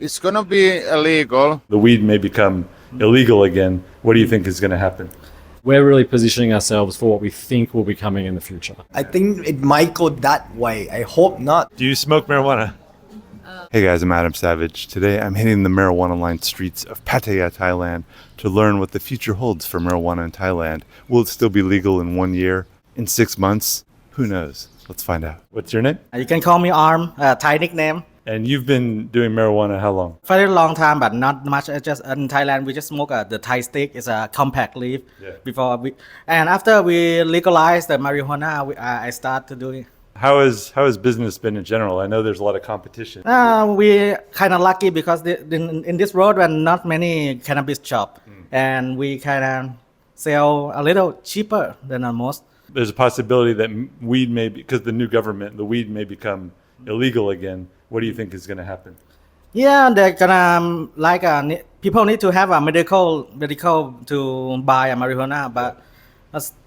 It's gonna be illegal. The weed may become illegal again. What do you think is going to happen? We're really positioning ourselves for what we think will be coming in the future. I think it might go that way. I hope not. Do you smoke marijuana? Hey guys, I'm Adam Savage. Today I'm hitting the marijuana-lined streets of Pattaya, Thailand to learn what the future holds for marijuana in Thailand. Will it still be legal in 1 year? In 6 months? Who knows? Let's find out. What's your name? You can call me Arm, Thai nickname. And you've been doing marijuana how long? Very long time, but not much. Just in Thailand, we just smoke the Thai stick. It's a compact leaf. Yeah. And after we legalize the marijuana, I start to do it. How has business been in general? I know there's a lot of competition. We kind of lucky because in this road, there are not many cannabis shop, and we kind of sell a little cheaper than most. There's a possibility that weed may, because the new government, the weed may become illegal again. What do you think is going to happen? Yeah, they're gonna people need to have a medical to buy a marijuana, but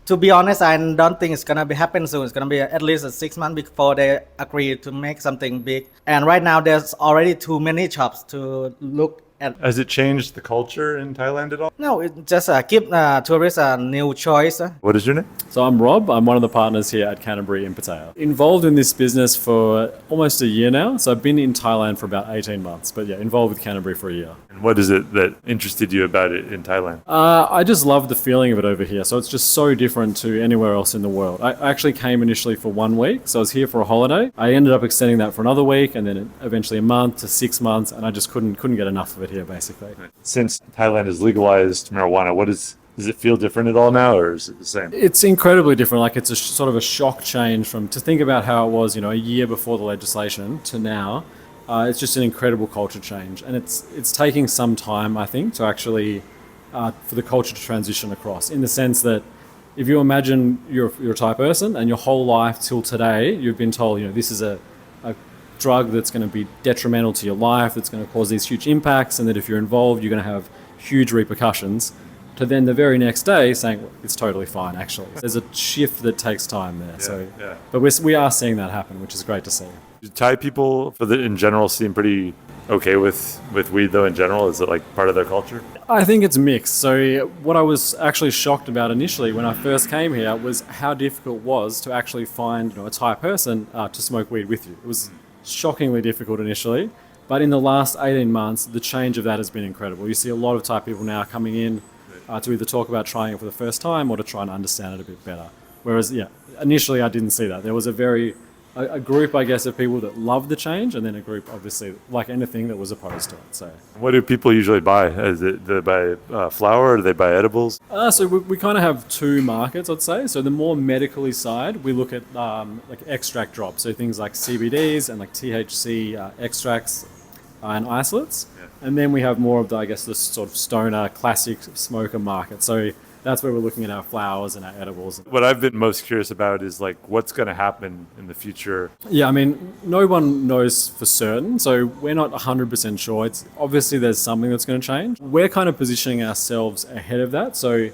to be honest, I don't think it's gonna be happen soon. It's gonna be at least 6 months before they agree to make something big. And right now, there's already too many shops to look at. Has it changed the culture in Thailand at all? No, it just give tourists a new choice. What is your name? So I'm Rob. I'm one of the partners here at Canterbury in Pattaya. Involved in this business for almost a year now. So I've been in Thailand for about 18 months, but yeah, involved with Canterbury for a year. And what is it that interested you about it in Thailand? I just love the feeling of it over here. So it's just so different to anywhere else in the world. I actually came initially for 1 week. So I was here for a holiday. I ended up extending that for another week and then eventually a month to 6 months. And I just couldn't get enough of it here, basically. Since Thailand has legalized marijuana, does it feel different at all now, or is it the same? It's incredibly different. Like it's a sort of a shock change to think about how it was, a year before the legislation to now. It's just an incredible culture change, and it's taking some time, I think, to actually for the culture to transition across. In the sense that if you imagine you're a Thai person, and your whole life till today you've been told, this is a drug that's going to be detrimental to your life, that's going to cause these huge impacts, and that if you're involved, you're going to have huge repercussions. To then the very next day saying it's totally fine. Actually, there's a shift that takes time there. But we are seeing that happen, which is great to see. Do Thai people, in general, seem pretty okay with weed though? In general, is it like part of their culture? I think it's mixed. So what I was actually shocked about initially when I first came here was how difficult it was to actually find a Thai person to smoke weed with you. It was shockingly difficult initially, but in the last 18 months, the change of that has been incredible. You see a lot of Thai people now coming in to either talk about trying it for the first time or to try and understand it a bit better. Whereas, initially I didn't see that. There was a group, I guess, of people that loved the change, and then a group, obviously, like anything, that was opposed to it. So, what do people usually buy? Do they buy flour, or do they buy edibles? So we kind of have two markets, I'd say. So the more medically side, we look at like extract drops, so things like CBDs and like THC extracts and isolates. And then we have more of the sort of stoner, classic smoker market. So that's where we're looking at our flowers and our edibles. What I've been most curious about is like what's going to happen in the future. Yeah, I mean, no one knows for certain. So we're not 100% sure. It's obviously there's something that's going to change. We're kind of positioning ourselves ahead of that. So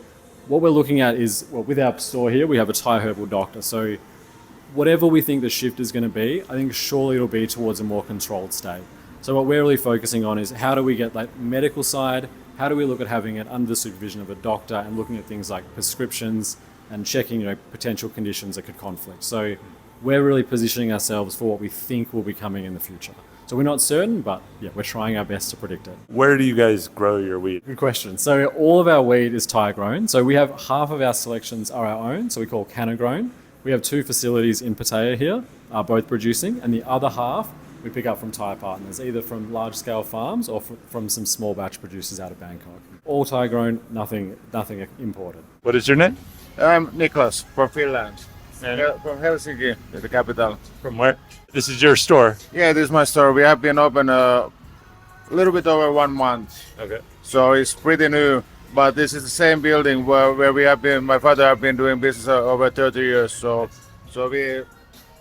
what we're looking at is, with our store here, we have a Thai herbal doctor. So whatever we think the shift is going to be, I think surely it'll be towards a more controlled state. So what we're really focusing on is how do we get like medical side, how do we look at having it under the supervision of a doctor and looking at things like prescriptions and checking potential conditions that could conflict. So we're really positioning ourselves for what we think will be coming in the future. So we're not certain, but we're trying our best to predict it. Where do you guys grow your weed? Good question. So all of our weed is Thai grown. So we have half of our selections are our own, so we call Canna grown. We have 2 facilities in Pattaya here, both producing, and the other half we pick up from Thai partners, either from large-scale farms or from some small batch producers out of Bangkok. All Thai grown, nothing imported. What is your name? I'm Nicholas from Finland, from Helsinki, the capital. From where? This is your store? Yeah, this is my store. We have been open a little bit over 1 month. Okay. So it's pretty new, but this is the same building where we have been. My father have been doing business over 30 years. So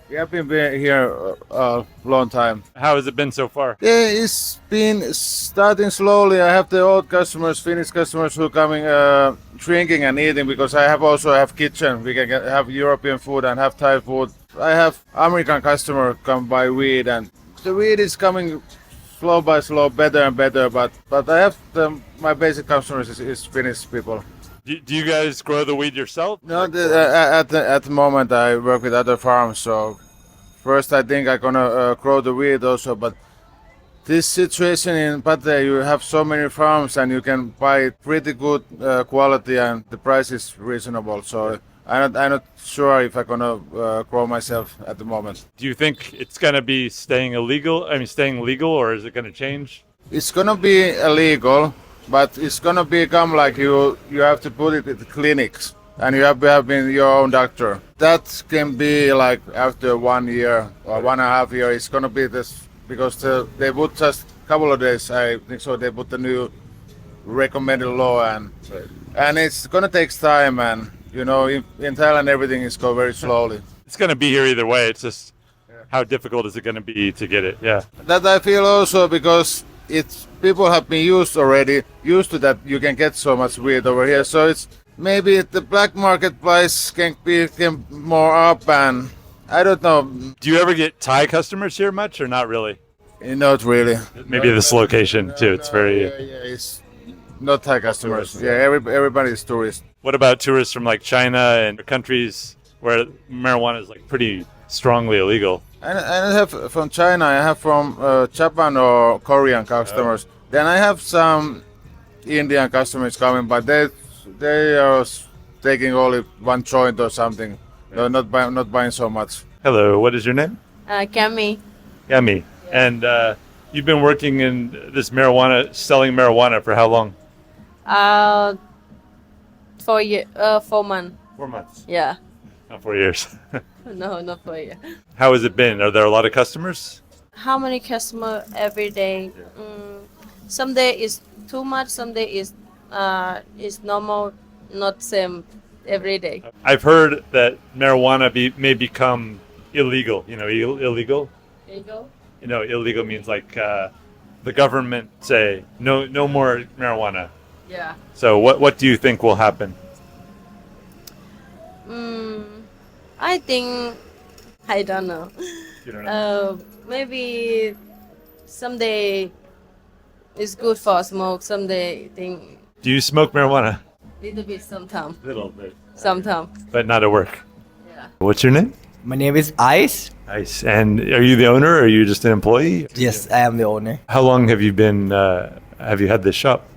we have been here a long time. How has it been so far? Yeah, it's been starting slowly. I have the old customers, Finnish customers who are coming drinking and eating because I also have kitchen. We can have European food and have Thai food. I have American customer come buy weed, and the weed is coming slow by slow, better and better. But I have my basic customers is Finnish people. Do you guys grow the weed yourself? No, at the moment I work with other farms. So first I think I'm gonna grow the weed also. But this situation in Pattaya, you have so many farms and you can buy pretty good quality and the price is reasonable. So I'm not sure if I'm gonna grow myself at the moment. Do you think it's gonna be staying legal, or is it gonna change? It's gonna be illegal, but it's gonna become like you have to put it at the clinics and you have to have been your own doctor. That can be like after 1 year or 1.5 years. It's gonna be this because they put just a couple of days. I think so. They put the new recommended law and it's gonna take time. And you know, in Thailand everything is go very slowly. It's gonna be here either way. It's just how difficult is it gonna be to get it? Yeah. That I feel also because people have been used to that you can get so much weed over here. So it's maybe the black market price can be more up, and I don't know. Do you ever get Thai customers here much, or not really? Not really. Maybe this location too. It's very. Yeah, it's not Thai customers. Yeah, everybody is tourists. What about tourists from like China and countries where marijuana is like pretty strongly illegal? I have from China. I have from Japan or Korean customers. Then I have some Indian customers coming, but they are taking only one joint or something. They're not buying so much. Hello, what is your name? Cammy. Cammy. And you've been working in this selling marijuana for how long? 4 months. 4 months. Yeah. Not 4 years. No, not 4 years. How has it been? Are there a lot of customers? How many customer every day? Some day is too much. Some day is normal. Not same every day. I've heard that marijuana may become illegal. You know, illegal. Illegal? You know, illegal means like the government say no more marijuana. Yeah. So what do you think will happen? I think I don't know. You don't know. Maybe someday it's good for smoke. Someday think Do you smoke marijuana? little bit sometime. Little bit. Sometime. But not at work. Yeah. What's your name? My name is Ice. Nice. And are you the owner or are you just an employee? Yes, I am the owner. How long have you been, have you had this shop?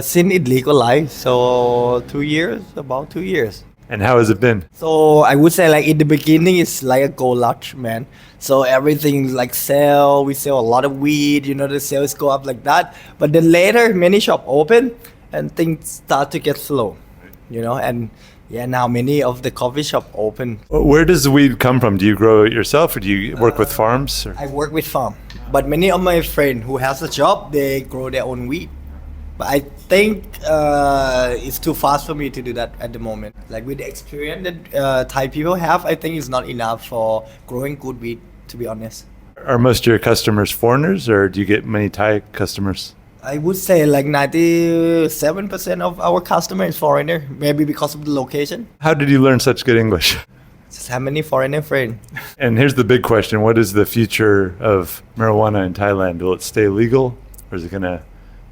Since it legalized, so 2 years, about 2 years. And how has it been? So I would say like in the beginning it's like a gold rush, man. So everything like we sell a lot of weed, you know, the sales go up like that. But then later many shop open and things start to get slow, you know, and yeah, now many of the coffee shop open. Where does the weed come from? Do you grow it yourself or do you work with farms? Or? I work with farm, but many of my friends who has a job, they grow their own weed. But I think it's too fast for me to do that at the moment. Like with the experience that Thai people have, I think it's not enough for growing good weed, to be honest. Are most of your customers foreigners or do you get many Thai customers? I would say like 97% of our customer is foreigner, maybe because of the location. How did you learn such good English? Just have many foreigner friends. And here's the big question. What is the future of marijuana in Thailand? Will it stay legal or is it going to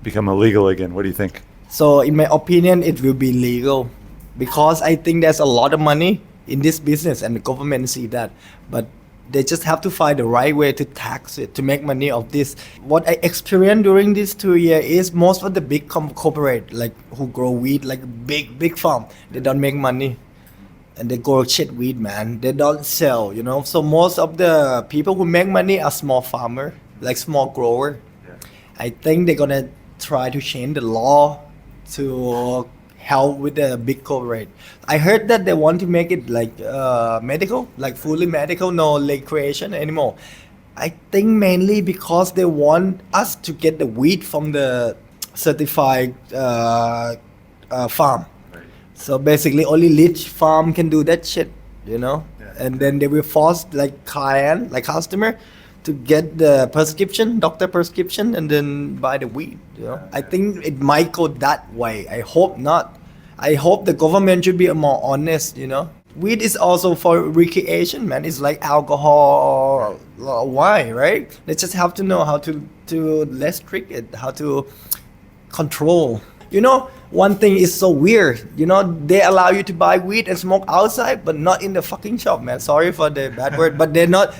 become illegal again? What do you think? So in my opinion, it will be legal because I think there's a lot of money in this business and the government see that. But they just have to find the right way to tax it, to make money of this. What I experienced during these 2 years is most of the big corporate, like who grow weed, like big farm, they don't make money. And they grow shit weed, man. They don't sell, you know. So most of the people who make money are small farmer, like small grower. I think they're gonna try to change the law to help with the big corporate. I heard that they want to make it like medical, like fully medical, no recreation anymore. I think mainly because they want us to get the weed from the certified farm. So basically only rich farm can do that shit, you know? And then they will force like client, like customer to get the doctor prescription and then buy the weed, you know? I think it might go that way. I hope not. I hope the government should be more honest, you know? Weed is also for recreation, man. It's like alcohol or wine, right? They just have to know how to restrict it, how to control. You know, one thing is so weird. You know, they allow you to buy weed and smoke outside, but not in the fucking shop, man. Sorry for the bad word, but they're not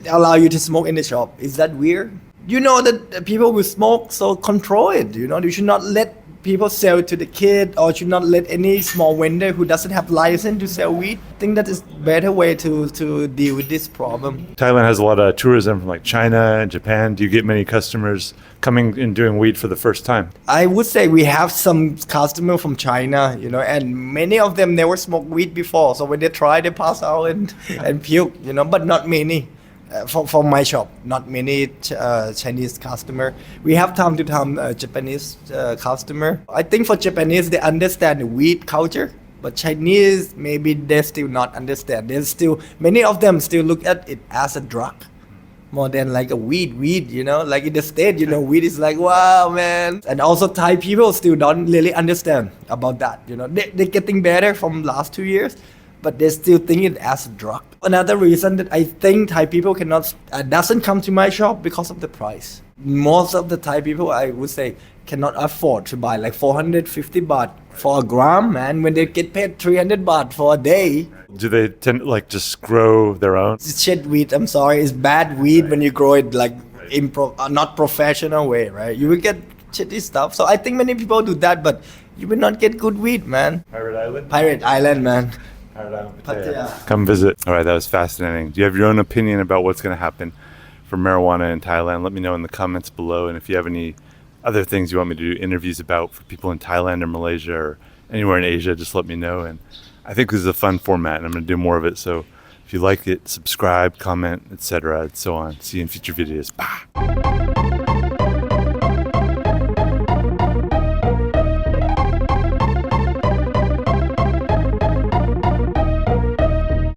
allow you to smoke in the shop. Is that weird? You know that people will smoke, so control it. You know, you should not let people sell to the kid, or should not let any small vendor who doesn't have license to sell weed. I think that is better way to deal with this problem. Thailand has a lot of tourism from like China and Japan. Do you get many customers coming and doing weed for the first time? I would say we have some customer from China, you know, and many of them never smoked weed before. So when they try, they pass out and puke, you know, but not many. From my shop, not many Chinese customer. We have time to time Japanese customer. I think for Japanese, they understand the weed culture, but Chinese, maybe they still not understand. They still, many of them still look at it as a drug more than like a weed, you know, like in the States, you know, weed is like, wow, man. And also Thai people still don't really understand about that, you know. They're getting better from last 2 years, but they still think it as a drug. Another reason that I think Thai people cannot doesn't come to my shop because of the price. Most of the Thai people, I would say, cannot afford to buy like 450 baht for a gram, man, when they get paid 300 baht for a day. Do they tend to like just grow their own? It's shit weed, I'm sorry, it's bad weed when you grow it like not professional way, right? You will get shitty stuff. So I think many people do that, but you will not get good weed, man. Pirate Island? Pirate Island, man. Pattaya. Come visit. All right, that was fascinating. Do you have your own opinion about what's going to happen for marijuana in Thailand? Let me know in the comments below. And if you have any other things you want me to do interviews about for people in Thailand or Malaysia or anywhere in Asia, just let me know. And I think this is a fun format, and I'm going to do more of it. So if you like it, subscribe, comment, etc., and so on. See you in future videos. Bye.